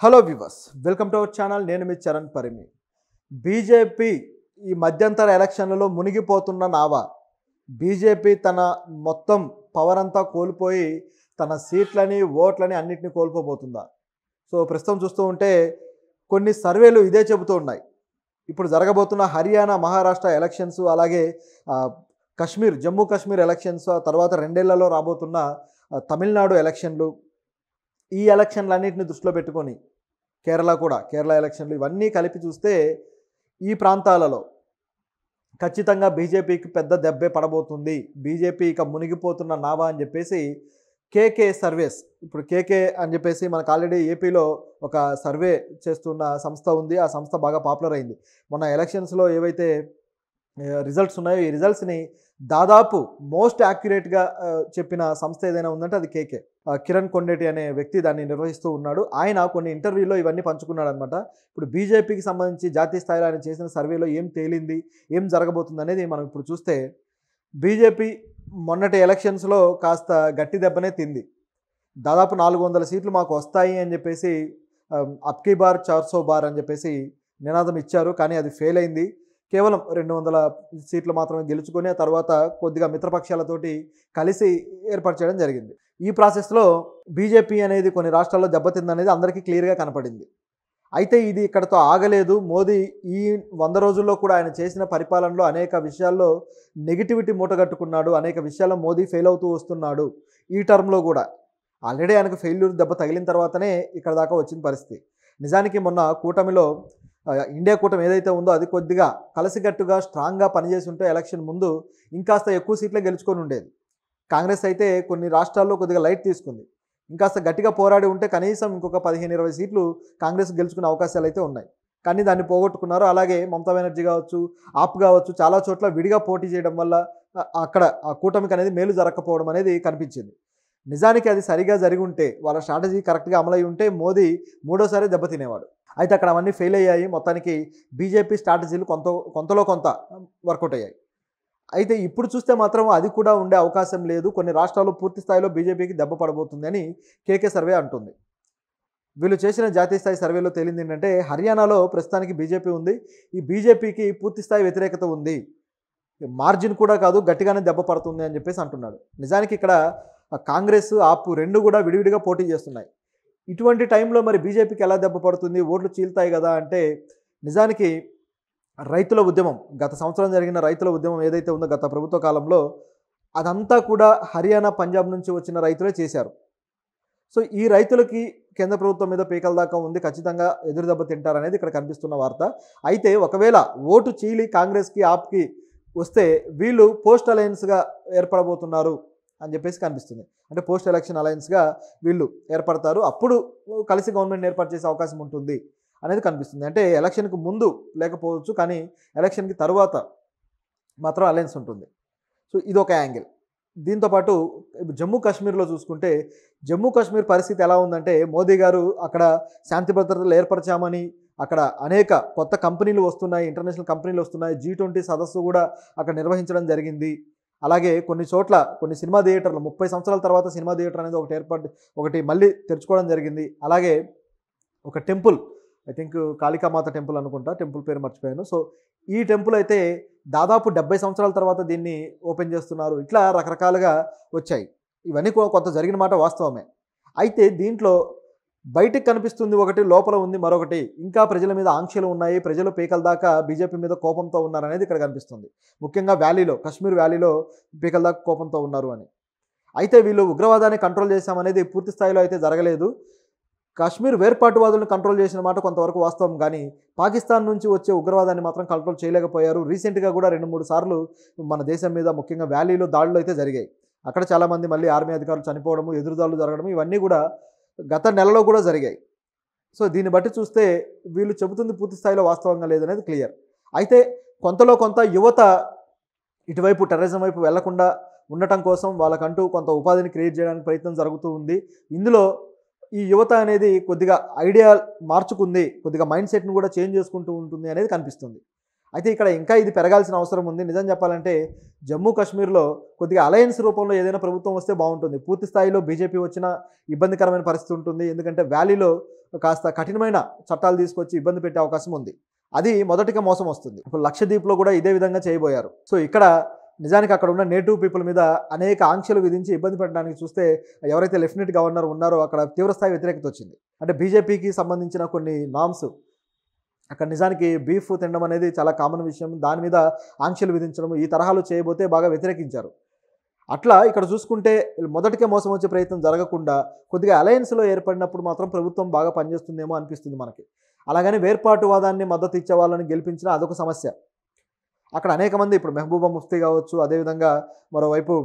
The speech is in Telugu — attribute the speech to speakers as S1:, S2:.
S1: Hello viewers, welcome to our channel. నేను మీ చరణ్ పరిమి. బీజేపీ ఈ మధ్యంతర ఎలక్షన్లలో మునిగిపోతున్న నావా. బీజేపీ తన మొత్తం పవర్ అంతా కోల్పోయి తన సీట్లని ఓట్లని అన్నిటిని కోల్పోబోతుందా? సో ప్రస్తుతం చూస్తూ ఉంటే కొన్ని సర్వేలు ఇదే చెబుతూ ఉన్నాయి. ఇప్పుడు జరగబోతున్న హర్యానా, మహారాష్ట్ర ఎలక్షన్స్, అలాగే కశ్మీర్, జమ్మూ కాశ్మీర్ ఎలక్షన్స్, ఆ తర్వాత 2 ఏళ్లలో రాబోతున్న తమిళనాడు ఎలక్షన్లు, ఈ ఎలక్షన్లన్నింటిని దృష్టిలో పెట్టుకొని కేరళ ఎలక్షన్లు ఇవన్నీ కలిపి చూస్తే ఈ ప్రాంతాలలో ఖచ్చితంగా బీజేపీకి పెద్ద దెబ్బే పడబోతుంది. బీజేపీ ఇక మునిగిపోతున్న నావా అని చెప్పేసి కేకే సర్వేస్, ఇప్పుడు కేకే అని చెప్పేసి మనకు ఆల్రెడీ ఏపీలో ఒక సర్వే చేస్తున్న సంస్థ ఉంది. ఆ సంస్థ బాగా పాపులర్ అయింది. మొన్న ఎలక్షన్స్లో ఏవైతే రిజల్ట్స్ ఉన్నాయో ఈ రిజల్ట్స్ని దాదాపు మోస్ట్ యాక్యురేట్గా చెప్పిన సంస్థ ఏదైనా ఉందంటే అది కేకే. కిరణ్ కొండేటి అనే వ్యక్తి దాన్ని నిర్వహిస్తూ ఉన్నాడు. ఆయన కొన్ని ఇంటర్వ్యూలో ఇవన్నీ పంచుకున్నాడు అనమాట. ఇప్పుడు బీజేపీకి సంబంధించి జాతీయ స్థాయిలో ఆయన చేసిన సర్వేలో ఏం తేలింది, ఏం జరగబోతుంది అనేది మనం ఇప్పుడు చూస్తే, బీజేపీ మొన్నటి ఎలక్షన్స్లో కాస్త గట్టి దెబ్బనే తింది. దాదాపు 400 సీట్లు మాకు వస్తాయి అని చెప్పేసి అబ్కీ బార్ 400 బార్ అని చెప్పేసి నినాదం ఇచ్చారు. కానీ అది ఫెయిల్ అయింది. కేవలం 200 సీట్లు మాత్రమే గెలుచుకొని ఆ తర్వాత కొద్దిగా మిత్రపక్షాలతోటి కలిసి ఏర్పాటు చేయడం జరిగింది. ఈ ప్రాసెస్లో బీజేపీ అనేది కొన్ని రాష్ట్రాల్లో దెబ్బతిందనేది అందరికీ క్లియర్గా కనపడింది. అయితే ఇది ఇక్కడతో ఆగలేదు. మోదీ ఈ 100 రోజుల్లో కూడా ఆయన చేసిన పరిపాలనలో అనేక విషయాల్లో నెగిటివిటీ మూటగట్టుకున్నాడు. అనేక విషయాల్లో మోదీ ఫెయిల్ అవుతూ వస్తున్నాడు. ఈ టర్మ్లో కూడా ఆల్రెడీ ఆయనకు ఫెయిల్యూర్ దెబ్బ తగిలిన తర్వాతనే ఇక్కడ దాకా వచ్చిన పరిస్థితి. నిజానికి మొన్న కూటమిలో ఇండియా కూటమి ఏదైతే ఉందో అది కొద్దిగా కలిసికట్టుగా స్ట్రాంగ్గా పనిచేసి ఉంటే ఎలక్షన్ ముందు ఇంకాస్త ఎక్కువ సీట్లే గెలుచుకొని ఉండేది. కాంగ్రెస్ అయితే కొన్ని రాష్ట్రాల్లో కొద్దిగా లైట్ తీసుకుంది. ఇంకాస్త గట్టిగా పోరాడి ఉంటే కనీసం ఇంకొక 15-20 సీట్లు కాంగ్రెస్ గెలుచుకునే అవకాశాలు అయితే ఉన్నాయి. కానీ దాన్ని పోగొట్టుకున్నారు. అలాగే మమతా బెనర్జీ కావచ్చు, ఆప్ కావచ్చు, చాలా చోట్ల విడిగా పోటీ చేయడం వల్ల అక్కడ ఆ కూటమికి అనేది మేలు జరగకపోవడం అనేది కనిపించింది. నిజానికి అది సరిగా జరిగి ఉంటే, వాళ్ళ స్ట్రాటజీ కరెక్ట్గా అమలై ఉంటే మోదీ మూడోసారి దెబ్బతినేవాడు. అయితే అక్కడ అవన్నీ ఫెయిల్ అయ్యాయి. మొత్తానికి బీజేపీ స్ట్రాటజీలు కొంతలో కొంత వర్కౌట్ అయ్యాయి. అయితే ఇప్పుడు చూస్తే మాత్రం అది కూడా ఉండే అవకాశం లేదు. కొన్ని రాష్ట్రాల్లో పూర్తి స్థాయిలో బీజేపీకి దెబ్బ పడబోతుంది అని కేకే సర్వే అంటుంది. వీళ్ళు చేసిన జాతీయ స్థాయి సర్వేలో తేలింది ఏంటంటే, హర్యానాలో ప్రస్తుతానికి బీజేపీ ఉంది. ఈ బీజేపీకి పూర్తి స్థాయి వ్యతిరేకత ఉంది. మార్జిన్ కూడా కాదు, గట్టిగానే దెబ్బ పడుతుంది అని చెప్పేసి అంటున్నాడు. నిజానికి ఇక్కడ కాంగ్రెస్, ఆప్ రెండు కూడా విడివిడిగా పోటీ చేస్తున్నాయి. ఇటువంటి టైంలో మరి బీజేపీకి ఎలా దెబ్బ పడుతుంది, ఓట్లు చీలుతాయి కదా అంటే, నిజానికి రైతుల ఉద్యమం, గత సంవత్సరం జరిగిన రైతుల ఉద్యమం ఏదైతే ఉందో గత ప్రభుత్వ కాలంలో, అదంతా కూడా హర్యానా, పంజాబ్ నుంచి వచ్చిన రైతులే చేశారు. సో ఈ రైతులకి కేంద్ర ప్రభుత్వం మీద పీకల దాకా ఉంది. ఖచ్చితంగా ఎదురు దెబ్బ తింటారనేది ఇక్కడ కనిపిస్తున్న వార్త. అయితే ఒకవేళ ఓటు చీలి కాంగ్రెస్కి, ఆప్కి వస్తే వీళ్ళు పోస్ట్ అలయన్స్గా ఏర్పడబోతున్నారు అని చెప్పేసి కనిపిస్తుంది. అంటే పోస్ట్ ఎలక్షన్ అలయన్స్గా వీళ్ళు ఏర్పడతారు. అప్పుడు కలిసి గవర్నమెంట్ ఏర్పాటు చేసే అవకాశం ఉంటుంది అనేది కనిపిస్తుంది. అంటే ఎలక్షన్కి ముందు లేకపోవచ్చు, కానీ ఎలక్షన్కి తర్వాత మాత్రం అలయన్స్ ఉంటుంది. సో ఇది ఒక యాంగిల్. దీంతోపాటు జమ్మూ కాశ్మీర్లో చూసుకుంటే, జమ్మూ కాశ్మీర్ పరిస్థితి ఎలా ఉందంటే, మోదీ గారు అక్కడ శాంతి భద్రతలు ఏర్పరచామని, అక్కడ అనేక కొత్త కంపెనీలు వస్తున్నాయి, ఇంటర్నేషనల్ కంపెనీలు వస్తున్నాయి, G20 సదస్సు కూడా అక్కడ నిర్వహించడం జరిగింది. అలాగే కొన్ని చోట్ల కొన్ని సినిమా థియేటర్లు 30 సంవత్సరాల తర్వాత సినిమా థియేటర్ అనేది ఒకటి మళ్ళీ తెరుచుకోవడం జరిగింది. అలాగే ఒక temple, I think Kalika Mata temple అనుకుంటా, టెంపుల్ పేరు మర్చిపోయాను. సో ఈ టెంపుల్ అయితే దాదాపు 70 సంవత్సరాల తర్వాత దీన్ని ఓపెన్ చేస్తున్నారు. ఇట్లా రకరకాలుగా వచ్చాయి. ఇవన్నీ కొంత జరిగిన మాట వాస్తవమే. అయితే దీంట్లో బయటికి కనిపిస్తుంది ఒకటి, లోపల ఉంది మరొకటి. ఇంకా ప్రజల మీద ఆంక్షలు ఉన్నాయి. ప్రజలు పీకల దాకా బీజేపీ మీద కోపంతో ఉన్నారనేది ఇక్కడ కనిపిస్తుంది. ముఖ్యంగా కాశ్మీర్ వ్యాలీలో పీకల దాకా కోపంతో ఉన్నారు అని. అయితే వీళ్ళు ఉగ్రవాదాన్ని కంట్రోల్ చేశామనేది పూర్తి స్థాయిలో అయితే జరగలేదు. కాశ్మీర్ వేర్పాటువాదులను కంట్రోల్ చేసిన మాట కొంతవరకు వాస్తవం, కానీ పాకిస్తాన్ నుంచి వచ్చే ఉగ్రవాదాన్ని మాత్రం కంట్రోల్ చేయలేకపోయారు. రీసెంట్గా కూడా 2-3 సార్లు మన దేశం మీద, ముఖ్యంగా వ్యాలీలో దాడులు అయితే జరిగాయి. అక్కడ చాలామంది మళ్ళీ ఆర్మీ అధికారులు చనిపోవడము, ఎదురుదాడులు జరగడం, ఇవన్నీ కూడా గత నెలలో కూడా జరిగాయి. సో దీన్ని బట్టి చూస్తే వీళ్ళు చెబుతుంది పూర్తి స్థాయిలో వాస్తవంగా లేదనేది క్లియర్. అయితే కొంతలో కొంత యువత ఇటువైపు టెర్రరిజం వైపు వెళ్లకుండా ఉండటం కోసం వాళ్ళకంటూ కొంత ఉపాధిని క్రియేట్ చేయడానికి ప్రయత్నం జరుగుతూ ఉంది. ఇందులో ఈ యువత అనేది కొద్దిగా ఐడియా మార్చుకుంది, కొద్దిగా మైండ్ సెట్ను కూడా చేంజ్ చేసుకుంటూ ఉంటుంది అనేది కనిపిస్తుంది. అయితే ఇక్కడ ఇంకా ఇది పెరగాల్సిన అవసరం ఉంది. నిజం చెప్పాలంటే జమ్మూ కాశ్మీర్లో కొద్దిగా అలయన్స్ రూపంలో ఏదైనా ప్రభుత్వం వస్తే బాగుంటుంది. పూర్తి స్థాయిలో బీజేపీ వచ్చినా ఇబ్బందికరమైన పరిస్థితి ఉంటుంది. ఎందుకంటే వ్యాలీలో కాస్త కఠినమైన చట్టాలు తీసుకొచ్చి ఇబ్బంది పెట్టే అవకాశం ఉంది. అది మొదటిగా మోసం వస్తుంది. ఇప్పుడు లక్షద్వీప్లో కూడా ఇదే విధంగా చేయబోయారు. సో ఇక్కడ నిజానికి అక్కడ ఉన్న నేటివ్ పీపుల్ మీద అనేక ఆంక్షలు విధించి ఇబ్బంది పెట్టడానికి చూస్తే ఎవరైతే లెఫ్టినెంట్ గవర్నర్ ఉన్నారో అక్కడ తీవ్రస్థాయి వ్యతిరేకత వచ్చింది. అంటే బీజేపీకి సంబంధించిన కొన్ని నామ్స్ అక్కడ నిజానికి బీఫ్ తినడం అనేది చాలా కామన్ విషయం. దాని మీద ఆంక్షలు విధించడం ఈ తరహాలో చేయబోతే బాగా వ్యతిరేకించారు. అట్లా ఇక్కడ చూసుకుంటే మొదటికే మోసం వచ్చే ప్రయత్నం జరగకుండా కొద్దిగా అలయన్స్లో ఏర్పడినప్పుడు మాత్రం ప్రభుత్వం బాగా పనిచేస్తుందేమో అనిపిస్తుంది మనకి. అలాగని వేర్పాటువాదాన్ని మద్దతు ఇచ్చే వాళ్ళని గెలిపించినా అదొక సమస్య. అక్కడ అనేక మంది ఇప్పుడు మెహబూబా ముఫ్తీ కావచ్చు, అదేవిధంగా మరోవైపు